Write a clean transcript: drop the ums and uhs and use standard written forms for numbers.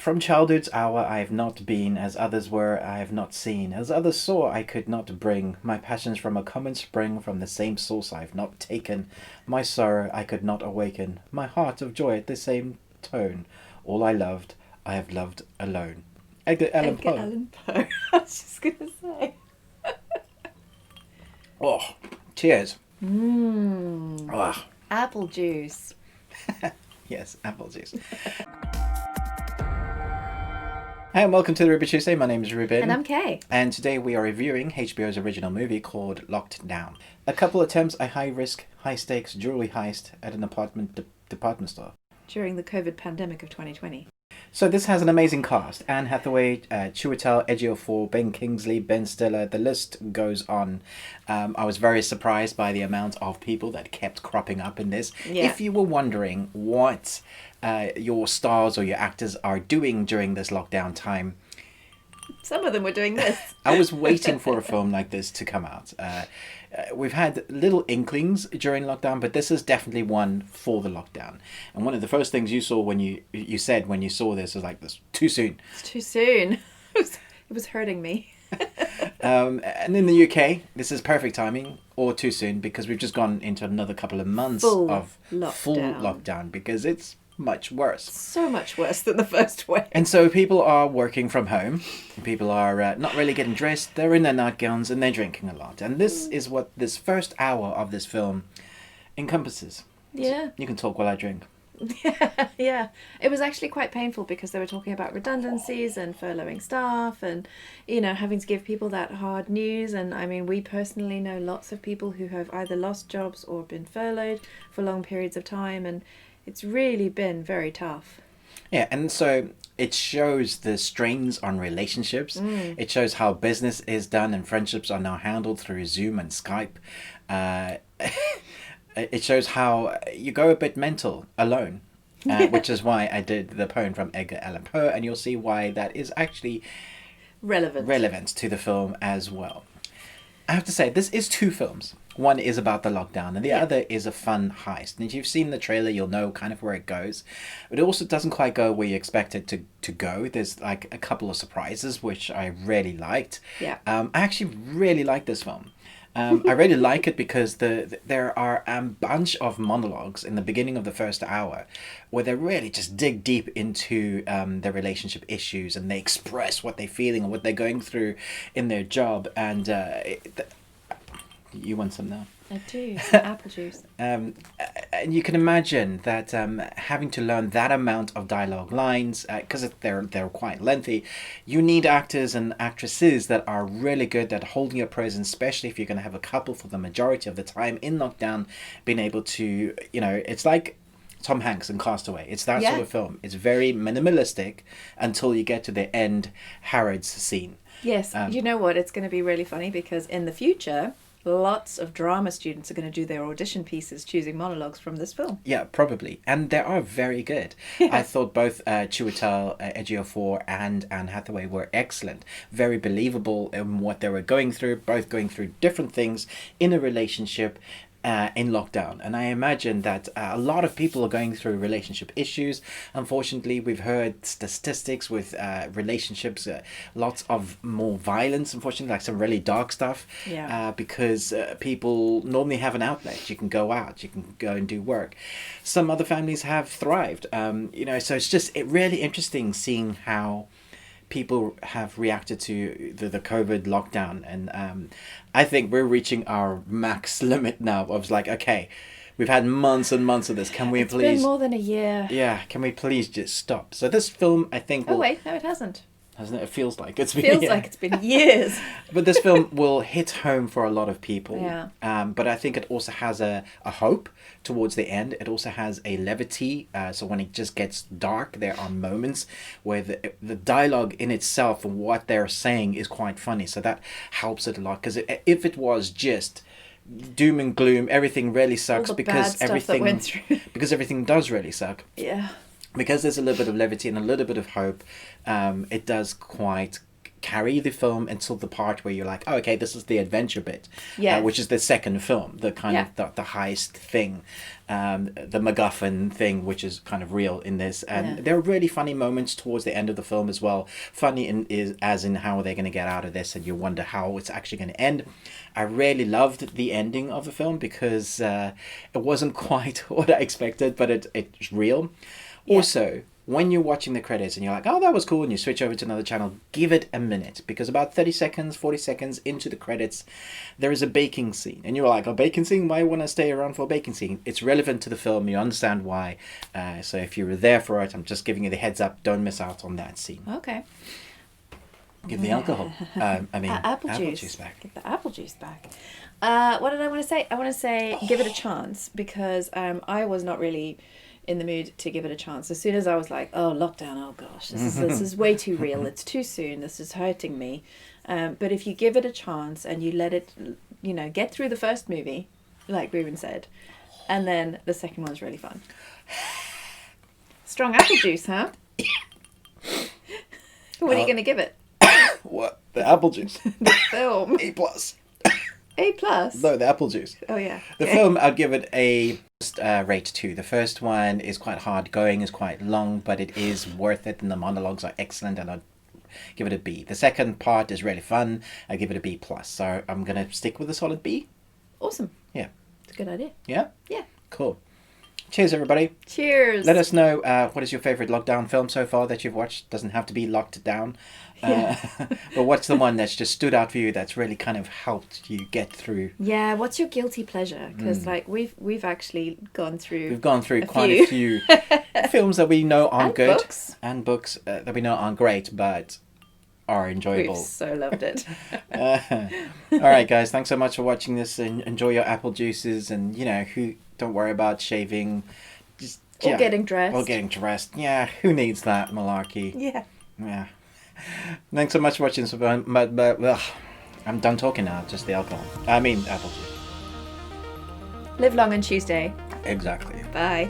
From childhood's hour I have not been, as others were I have not seen, as others saw I could not bring, my passions from a common spring, from the same source I have not taken, my sorrow I could not awaken, my heart of joy at the same tone, all I have loved alone. Edgar Allan Edgar Poe. Allan Poe. I was just going to say. Oh, cheers. Mmm. Ah, Apple juice. yes, apple juice. Hi and welcome to the Ruby Tuesday. My name is Ruben. And I'm Kay. And today we are reviewing HBO's original movie called Locked Down. A couple attempts at high risk, high stakes jewelry heist at an department store. During the COVID pandemic of 2020. So this has an amazing cast. Anne Hathaway, Chiwetel Ejiofor, Ben Kingsley, Ben Stiller, the list goes on. I was very surprised by the amount of people that kept cropping up in this. Yeah. If you were wondering what your stars or your actors are doing during this lockdown time, Some of them were doing this. I was waiting for a film like this to come out. We've had little inklings during lockdown, but this is definitely one for the lockdown. And one of the first things you saw when you said when you saw this was like, this too soon. It's too soon. It was hurting me. And in the UK, this is perfect timing, or too soon, because we've just gone into another couple of months of full lockdown, because it's much worse. So much worse than the first wave. And so people are working from home. People are not really getting dressed. They're in their nightgowns and they're drinking a lot. And this is what this first hour of this film encompasses. Yeah. You can talk while I drink. Yeah. It was actually quite painful because they were talking about redundancies and furloughing staff and, having to give people that hard news. And I mean, we personally know lots of people who have either lost jobs or been furloughed for long periods of time. And it's really been very tough. Yeah, and so it shows the strains on relationships. It shows how business is done and friendships are now handled through Zoom and Skype. It shows how you go a bit mental alone, which is why I did the poem from Edgar Allan Poe, and you'll see why that is actually relevant to the film as well. I have to say, this is two films. One is about the lockdown and the other is a fun heist. And if you've seen the trailer, you'll know kind of where it goes. But it also doesn't quite go where you expect it to go. There's like a couple of surprises, which I really liked. Yeah. I actually really like this film. I really like it because there are a bunch of monologues in the beginning of the first hour where they really just dig deep into their relationship issues and they express what they're feeling and what they're going through in their job. And you want some now? I do. Apple juice. And you can imagine that having to learn that amount of dialogue lines, because they're quite lengthy, you need actors and actresses that are really good at holding your presence, especially if you're going to have a couple for the majority of the time in lockdown, being able to, it's like Tom Hanks in Castaway. It's that sort of film. It's very minimalistic until you get to the end Harrods scene. Yes. You know what? It's going to be really funny because in the future, lots of drama students are going to do their audition pieces choosing monologues from this film. Yeah, probably. And they are very good. I thought both Chiwetel Ejiofor and Anne Hathaway were excellent. Very believable in what they were going through, both going through different things in a relationship in lockdown. And I imagine that a lot of people are going through relationship issues. Unfortunately, we've heard statistics with relationships, lots of more violence, unfortunately, like some really dark stuff. Yeah. Because people normally have an outlet. You can go out, you can go and do work. Some other families have thrived. So it's just really interesting seeing how people have reacted to the COVID lockdown. And I think we're reaching our max limit now of like, okay, we've had months and months of this. Can we please... It's been more than a year. Yeah, can we please just stop? So this film, I think... Oh, wait, no, it hasn't. Hasn't it? It feels like it's been... Feels like it's been years. But this film will hit home for a lot of people. Yeah. But I think it also has a hope towards the end. It also has a levity. So when it just gets dark, there are moments where the dialogue in itself and what they're saying is quite funny. So that helps it a lot. Because if it was just doom and gloom, everything really sucks because everything does really suck. Yeah. Because there's a little bit of levity and a little bit of hope, it does quite carry the film until the part where you're like, oh, okay, this is the adventure bit, Yes. which is the second film, the kind Yeah. of the heist thing, the MacGuffin thing, which is kind of real in this. And Yeah. there are really funny moments towards the end of the film as well. Funny as in how they're going to get out of this, and you wonder how it's actually going to end. I really loved the ending of the film because it wasn't quite what I expected, but it's real. Yeah. Also, when you're watching the credits and you're like, oh, that was cool, and you switch over to another channel, give it a minute, because about 30 seconds, 40 seconds into the credits, there is a baking scene. And you're like, a baking scene? Why want to stay around for a baking scene? It's relevant to the film. You understand why. So if you were there for it, I'm just giving you the heads up. Don't miss out on that scene. Okay. Give the alcohol. Apple juice back. Get the apple juice back. What did I want to say? I want to say give it a chance, because I was not really in the mood to give it a chance. As soon as I was like, oh, lockdown, oh gosh, this is way too real. It's too soon. This is hurting me. But if you give it a chance and you let it, get through the first movie, like Ruben said, and then the second one's really fun. Strong apple juice, huh? What are you going to give it? What? The apple juice. The film. A plus. A plus? No, the apple juice. Oh, yeah. The film, I'd give it a rate 2. The first one is quite hard going, is quite long, but it is worth it, and the monologues are excellent, and I'd give it a B. The second part is really fun. I give it a B plus. So I'm gonna stick with a solid B. Awesome. Yeah. It's a good idea. Yeah. Yeah. Cool. Cheers, everybody. Cheers. Let us know what is your favorite lockdown film so far that you've watched. Doesn't have to be locked down. But what's the one that's just stood out for you that's really kind of helped you get through? Yeah, what's your guilty pleasure? Because we've actually gone through. We've gone through quite a few films that we know aren't good, and books that we know aren't great, but are enjoyable. We've so loved it. All right, guys. Thanks so much for watching this, and enjoy your apple juices. And don't worry about shaving, just Or getting dressed. Or getting dressed. Yeah, who needs that malarkey? Yeah. Yeah. Thanks so much for watching. But I'm done talking now. Just the alcohol. I mean, apple juice. Live long on Tuesday. Exactly. Bye.